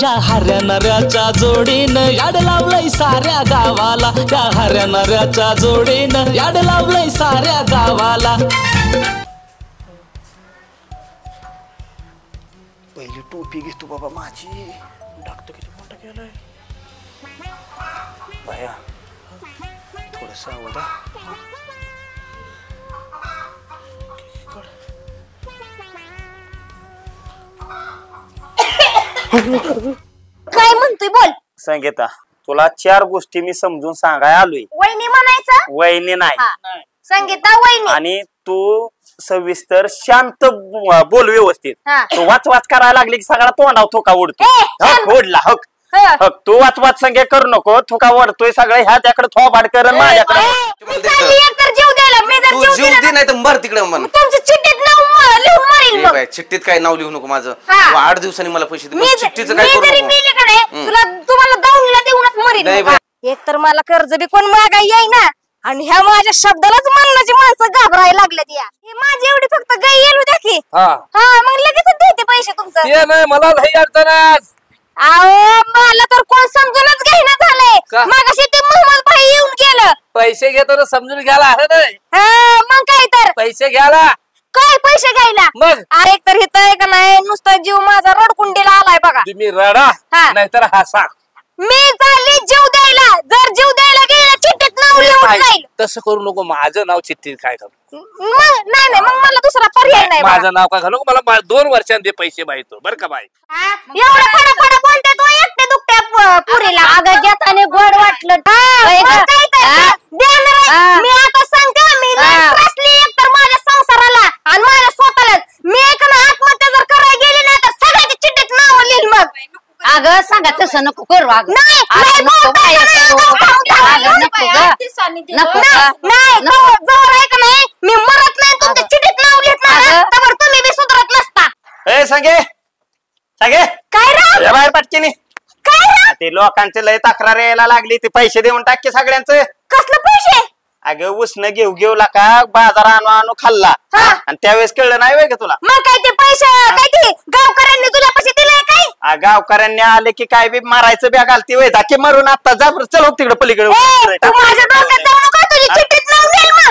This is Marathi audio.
या हऱ्या नऱ्याच्या जोडीनं याड लावलंय साऱ्या गावाला, या हऱ्या नऱ्याच्या जोडीनं याड लावलंय साऱ्या गावाला। पहिली टोपी घेतो बाबा माझी, डाकतो किती मोठा केलाय बाया, थोडं सावध। काय म्हणतोय बोल संगीता, तुला 4 गोष्टी मी समजून सांगाय आलोय। वहिनी म्हणायचं? वहिनी नाही संगीता वहिनी। आणि तू सविस्तर शांत बोल व्यवस्थित। तू वाच वाच करायला लागली की सगळा तोंडाव थोका उडतो। हक ओढला हक हक, तू वाच वाच संगे करू नको, थोका वडतोय सगळं ह्या त्याकडे थोबाड कर माझ्याकडे। तू जीव दे नाही तर मर तिकडे म्हण। तुमच्या चिठ्ठीत नाव लिहून मारील मग। चिठ्ठीत काय नाव लिहू नको माझं, 8 दिवसांनी मला पैसे दे। चिठ्ठीचं काय करू नको, तुम्हाला दावणीला देऊनच मरील। एक तर मला कर्ज बी कोण मागाय येई ना, आणि ह्या माझ्या शब्दालाच मानण्याची माणसं घाबरायला लागल्यात। या माझी एवढी फक्त गाय येऊ द्या की, मग लगेच देते पैसे तुमचं। नाही मला लई अडचण आहे। अहो मला तर कोण समजूनच घेईना झालंय। मागाशी ते मोहम्मद भाई येऊन गेलं, पैसे घेताना समजून घ्यायला आहे नाही। मग काय तर पैसे घ्यायला काय पैसे घ्यायला मग अरे तर हित आहे का नाही, नुसता जीव माझा रडकुंडीला आलाय बघा। तुम्ही रडा नाहीतर हसा। मी चालली जीव द्यायला, जर जीव द्यायला गेला चिठ्ठीत नाव लिहून जाईल। तसं करू नको, माझं नाव चिठ्ठीत काय घालू? नाही मग मला दुसरा पर्याय नाही। माझं नाव काय घालू? मला 2 वर्षांनी पैसे माहिती बरं का बाई। एवढा फडा बोलते तो एकट्या दुकट्या पुरीला। अगं घेताने गोड वाटलं मी आता सांगते, मी त्रासली एकतर माझ्या संसाराला आणि माझ्या स्वतःला। मी एका आत्महत्या जर करायला गेली ना तर सगळ्याच्या चिठ्ठीत नाव लिहिल मग। अगं सांगा तसं नको करू। अगं नाही मी मरत नाही तुमच्या चिठ्ठीत नाव लिहित नाही, तर तुम्ही बी सुधरत नसता। ए संगे संगे काय रे बाहेर पटकीनी, काय ते लोकांचे लय तक्रार यायला लागली, ते पैसे देऊन टाक सगळ्यांचं। कसलं पैसे? अगं उसनं घेऊ का बाजार आणू खाल्ला, आणि त्यावेळेस कळलं नाही वेग तुला? मग काय ते पैसे काय ते गावकऱ्यांनी तुला पैसे दिले काय? गावकऱ्यांनी आले की काय बी मारायचं बॅग घालती वय की मारून आता जा चल तिकडे पलीकडे। माझ्या डोक्यात जाऊ नका, तुझी चिठ्ठीत नाव लिहिल मग।